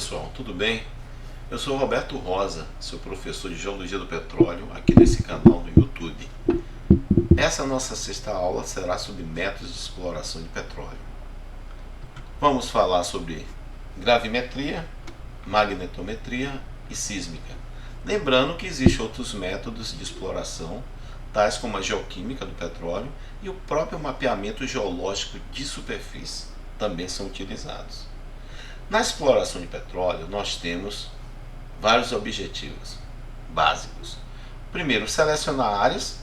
pessoal, tudo bem? Eu sou Roberto Rosa, seu professor de Geologia do Petróleo aqui nesse canal no YouTube. Essa nossa sexta aula será sobre métodos de exploração de petróleo. Vamos falar sobre gravimetria, magnetometria e sísmica. Lembrando que existem outros métodos de exploração, tais como a geoquímica do petróleo e o próprio mapeamento geológico de superfície, também são utilizados. Na exploração de petróleo, nós temos vários objetivos básicos. Primeiro, selecionar áreas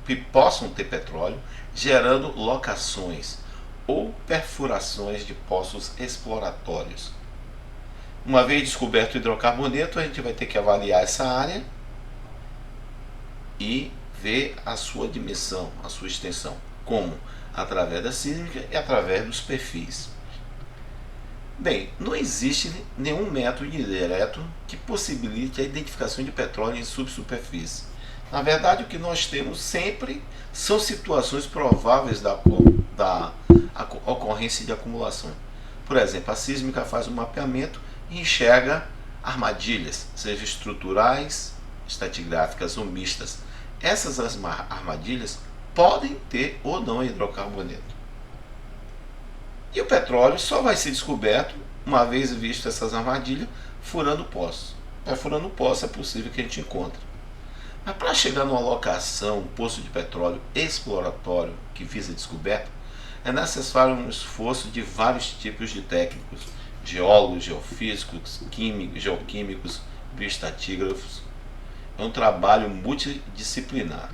que possam ter petróleo, gerando locações ou perfurações de poços exploratórios. Uma vez descoberto o hidrocarboneto, a gente vai ter que avaliar essa área e ver a sua dimensão, a sua extensão, como? Através da sísmica e através dos perfis. Bem, não existe nenhum método direto que possibilite a identificação de petróleo em subsuperfície. Na verdade, o que nós temos sempre são situações prováveis da ocorrência de acumulação. Por exemplo, a sísmica faz um mapeamento e enxerga armadilhas, seja estruturais, estratigráficas ou mistas. Essas armadilhas podem ter ou não hidrocarboneto. E o petróleo só vai ser descoberto, uma vez visto essas armadilhas, furando poços. Furando poço é possível que a gente encontre. Mas para chegar numa locação, um poço de petróleo exploratório que visa a descoberta, é necessário um esforço de vários tipos de técnicos, geólogos, geofísicos, químicos, geoquímicos, bioestatígrafos. É um trabalho multidisciplinar.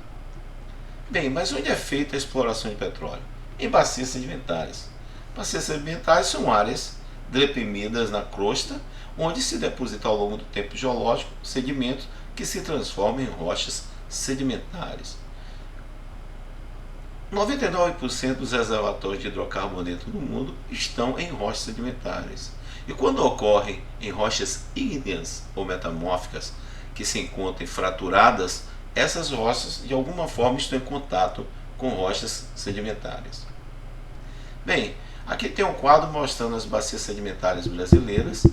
Bem, mas onde é feita a exploração de petróleo? Em bacias sedimentares. Bacias sedimentares são áreas deprimidas na crosta, onde se deposita ao longo do tempo geológico sedimentos que se transformam em rochas sedimentares. 99% dos reservatórios de hidrocarboneto no mundo estão em rochas sedimentares. E quando ocorrem em rochas ígneas ou metamórficas, que se encontram fraturadas, essas rochas de alguma forma estão em contato com rochas sedimentares. Bem, aqui tem um quadro mostrando as bacias sedimentares brasileiras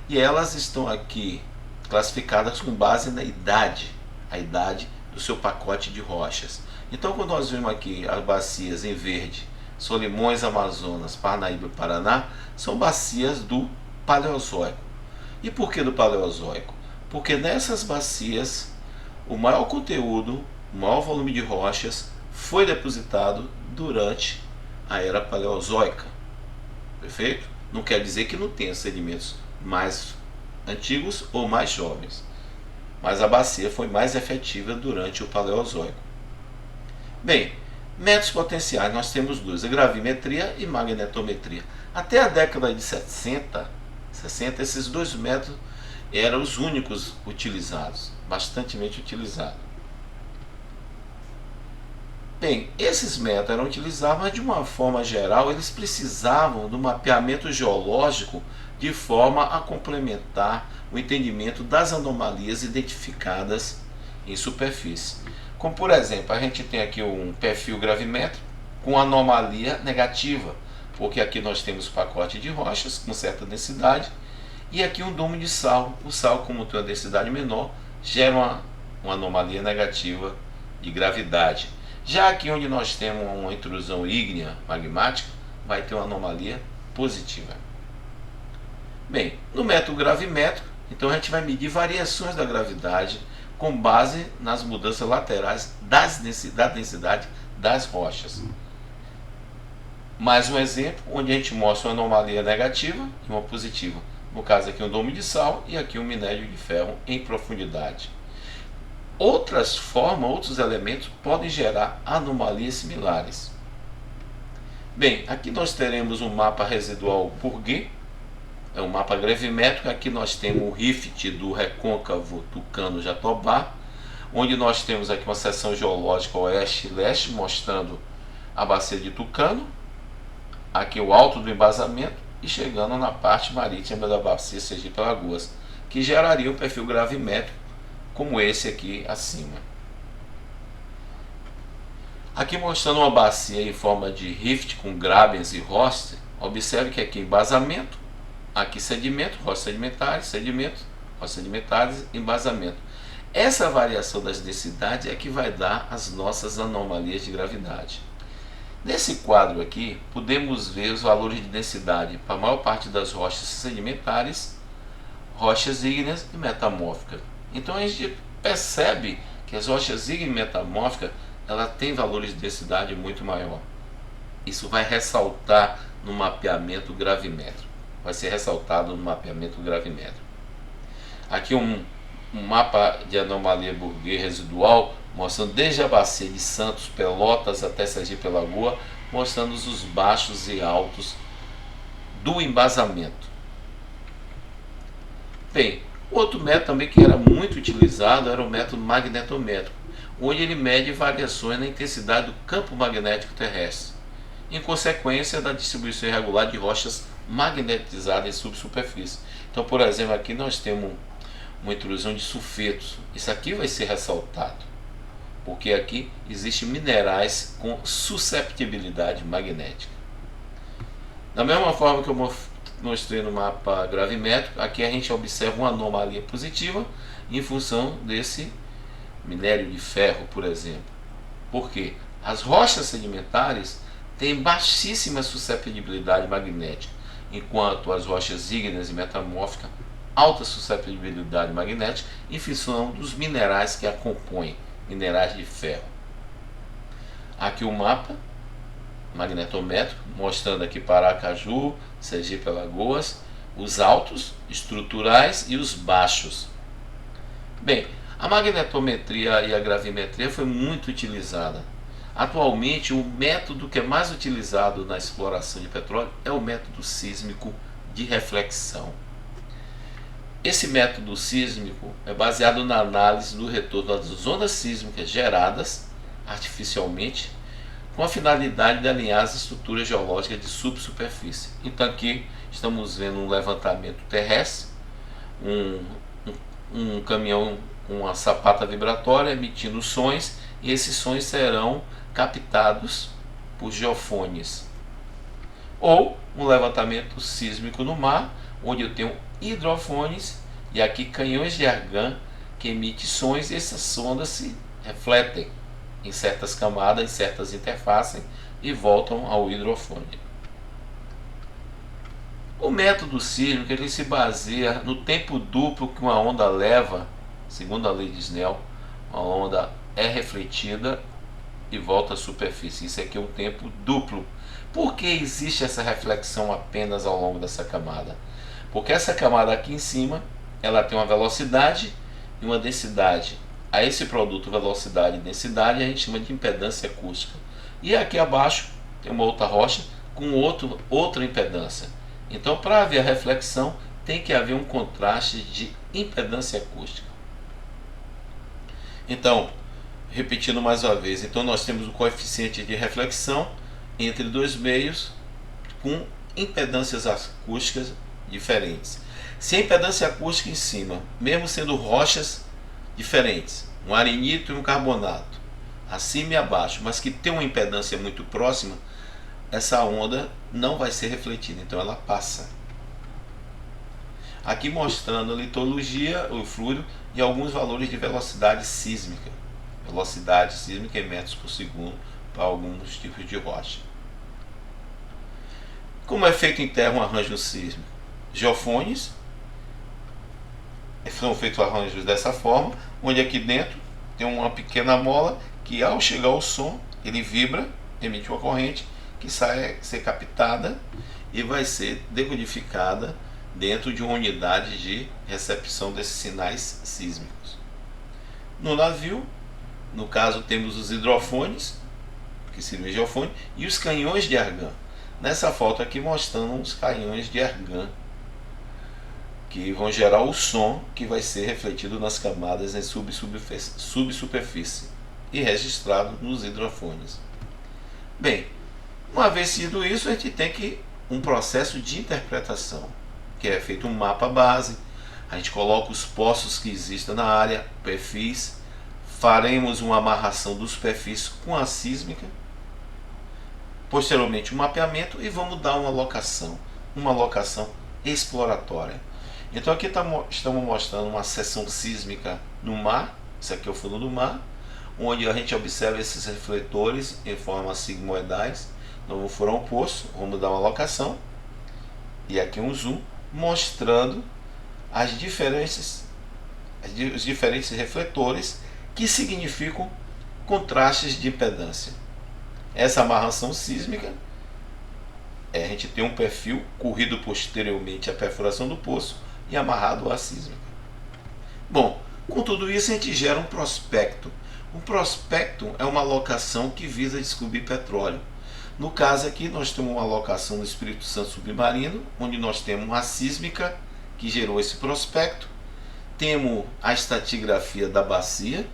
e elas estão aqui classificadas com base na idade, a idade do seu pacote de rochas. Então, quando nós vemos aqui as bacias em verde, Solimões, Amazonas, Parnaíba e Paraná, são bacias do Paleozoico. E por que do Paleozoico? Porque nessas bacias o maior conteúdo, o maior volume de rochas foi depositado durante a era paleozoica. Perfeito? Não quer dizer que não tenha sedimentos mais antigos ou mais jovens, mas a bacia foi mais efetiva durante o Paleozoico. Bem, métodos potenciais nós temos dois, a gravimetria e magnetometria. Até a década de 60, esses dois métodos eram os únicos utilizados, bastante utilizados. Bem, esses métodos eram utilizados, mas de uma forma geral eles precisavam do mapeamento geológico de forma a complementar o entendimento das anomalias identificadas em superfície. Como por exemplo, a gente tem aqui um perfil gravimétrico com anomalia negativa, porque aqui nós temos pacote de rochas com certa densidade e aqui um domo de sal. O sal, como tem uma densidade menor, gera uma anomalia negativa de gravidade. Já aqui onde nós temos uma intrusão ígnea magmática, vai ter uma anomalia positiva. Bem, no método gravimétrico, então a gente vai medir variações da gravidade com base nas mudanças laterais da densidade das rochas. Mais um exemplo, onde a gente mostra uma anomalia negativa e uma positiva. No caso aqui um domo de sal e aqui um minério de ferro em profundidade. Outras formas, outros elementos podem gerar anomalias similares. Bem, aqui nós teremos um mapa residual Purguet, é um mapa gravimétrico. Aqui nós temos o rift do recôncavo Tucano-Jatobá, onde nós temos aqui uma seção geológica oeste e leste, mostrando a bacia de Tucano, aqui o alto do embasamento e chegando na parte marítima da bacia Sergipe-Alagoas, que geraria um perfil gravimétrico como esse aqui acima. Aqui mostrando uma bacia em forma de rift com grabens e roster. Observe que aqui embasamento, aqui sedimento, rochas sedimentares, sedimento, rochas sedimentares, embasamento. Essa variação das densidades é que vai dar as nossas anomalias de gravidade. Nesse quadro aqui, podemos ver os valores de densidade para a maior parte das rochas sedimentares, rochas ígneas e metamórficas. Então a gente percebe que as rochas ígneas e metamórficas ela tem valores de densidade muito maior. Isso vai ressaltar no mapeamento gravimétrico. Vai ser ressaltado no mapeamento gravimétrico. Aqui um mapa de anomalia Bourget residual, mostrando desde a bacia de Santos, Pelotas até Sergipe-Alagoa, mostrando os baixos e altos do embasamento. Bem, outro método também que era muito utilizado era o método magnetométrico, onde ele mede variações na intensidade do campo magnético terrestre, em consequência da distribuição irregular de rochas magnetizadas em subsuperfície. Então, por exemplo, aqui nós temos uma intrusão de sulfetos. Isso aqui vai ser ressaltado, porque aqui existem minerais com susceptibilidade magnética. Da mesma forma que eu mostrei no mapa gravimétrico, aqui a gente observa uma anomalia positiva em função desse minério de ferro, por exemplo. Porque as rochas sedimentares têm baixíssima susceptibilidade magnética, enquanto as rochas ígneas e metamórficas alta susceptibilidade magnética em função dos minerais que a compõem, minerais de ferro. Aqui o mapa magnetométrico, mostrando aqui Paracaju, Sergipe-Alagoas, os altos estruturais e os baixos. Bem, a magnetometria e a gravimetria foi muito utilizada. Atualmente, o método que é mais utilizado na exploração de petróleo é o método sísmico de reflexão. Esse método sísmico é baseado na análise do retorno das ondas sísmicas geradas artificialmente com a finalidade de alinhar as estruturas geológicas de subsuperfície. Então aqui estamos vendo um levantamento terrestre, um caminhão com uma sapata vibratória emitindo sons, e esses sons serão captados por geofones. Ou um levantamento sísmico no mar, onde eu tenho hidrofones e aqui canhões de argã que emitem sons, e essas ondas se refletem em certas camadas, em certas interfaces e voltam ao hidrofone. O método sísmico ele se baseia no tempo duplo que uma onda leva, segundo a lei de Snell. Uma onda é refletida e volta à superfície. Isso aqui é um tempo duplo. Por que existe essa reflexão apenas ao longo dessa camada? Porque essa camada aqui em cima, ela tem uma velocidade e uma densidade. A esse produto velocidade e densidade a gente chama de impedância acústica. E aqui abaixo tem uma outra rocha com outra impedância. Então, para haver a reflexão, tem que haver um contraste de impedância acústica. Então, repetindo mais uma vez, então nós temos o coeficiente de reflexão entre dois meios com impedâncias acústicas diferentes. Se a impedância acústica em cima, mesmo sendo rochas diferentes, um arenito e um carbonato, acima e abaixo, mas que tem uma impedância muito próxima, essa onda não vai ser refletida, então ela passa. Aqui mostrando a litologia, o fluido e alguns valores de velocidade sísmica. Velocidade sísmica em metros por segundo para alguns tipos de rocha. Como é feito em terra um arranjo sísmico? Geofones. São feitos arranjos dessa forma, onde aqui dentro tem uma pequena mola que ao chegar ao som, ele vibra, emite uma corrente que sai ser captada e vai ser decodificada dentro de uma unidade de recepção desses sinais sísmicos. No navio, no caso, temos os hidrofones, que seriam geofone, e os canhões de argã. Nessa foto aqui mostrando os canhões de argã que vão gerar o som que vai ser refletido nas camadas em subsuperfície e registrado nos hidrofones. Bem, uma vez sido isso, a gente tem que um processo de interpretação, que é feito um mapa base, a gente coloca os poços que existem na área, perfis, faremos uma amarração dos perfis com a sísmica, posteriormente um mapeamento e vamos dar uma locação exploratória. Então aqui estamos mostrando uma seção sísmica no mar, isso aqui é o fundo do mar, onde a gente observa esses refletores em forma sigmoidais. Então vou furar um poço, vamos dar uma locação, e aqui um zoom, mostrando os diferentes refletores que significam contrastes de impedância. Essa amarração sísmica, a gente tem um perfil corrido posteriormente à perfuração do poço e amarrado à sísmica. Bom, com tudo isso a gente gera um prospecto. Um prospecto é uma locação que visa descobrir petróleo. No caso aqui nós temos uma locação no Espírito Santo submarino, onde nós temos uma sísmica que gerou esse prospecto. Temos a estratigrafia da bacia,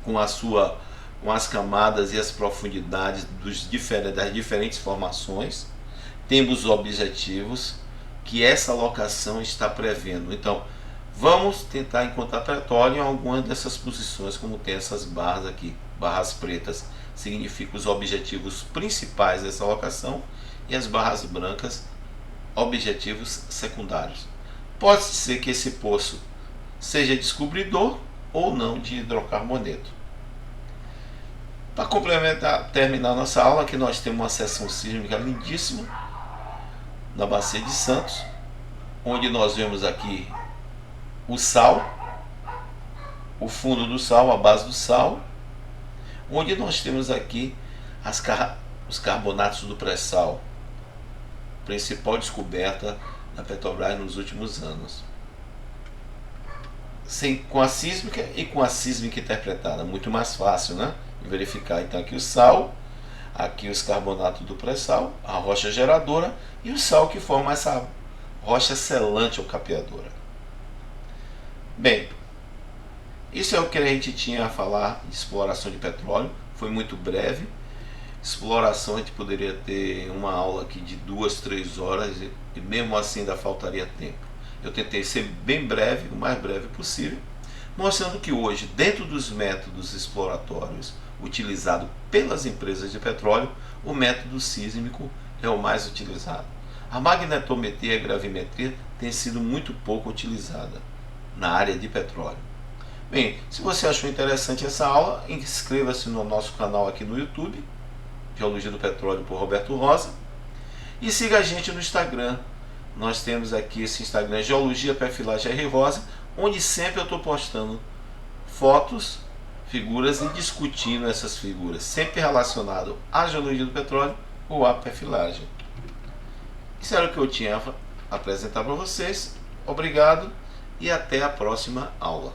com as camadas e as profundidades das diferentes formações. Temos os objetivos que essa locação está prevendo. Então, vamos tentar encontrar petróleo em alguma dessas posições, como tem essas barras aqui, barras pretas, significam os objetivos principais dessa locação, e as barras brancas, objetivos secundários. Pode ser que esse poço seja descobridor ou não de hidrocarboneto. Para complementar, terminar nossa aula, aqui nós temos uma seção sísmica lindíssima na Bacia de Santos, onde nós vemos aqui o sal, o fundo do sal, a base do sal, onde nós temos aqui os carbonatos do pré-sal, principal descoberta da Petrobras nos últimos anos. Com a sísmica e com a sísmica interpretada, muito mais fácil, né? De verificar. Então aqui o sal, aqui os carbonatos do pré-sal, a rocha geradora e o sal que forma essa rocha selante ou capeadora. Bem, isso é o que a gente tinha a falar de exploração de petróleo. Foi muito breve. Exploração a gente poderia ter uma aula aqui de 2, 3 horas e mesmo assim ainda faltaria tempo. Eu tentei ser bem breve, o mais breve possível, mostrando que hoje, dentro dos métodos exploratórios utilizados pelas empresas de petróleo, o método sísmico é o mais utilizado. A magnetometria e a gravimetria têm sido muito pouco utilizada na área de petróleo. Bem, se você achou interessante essa aula, inscreva-se no nosso canal aqui no YouTube, Geologia do Petróleo por Roberto Rosa, e siga a gente no Instagram. Nós temos aqui esse Instagram, Geologia Perfilagem R. Rosa, onde sempre eu estou postando fotos, figuras e discutindo essas figuras, sempre relacionado à geologia do petróleo ou à perfilagem. Isso era o que eu tinha a apresentar para vocês. Obrigado e até a próxima aula.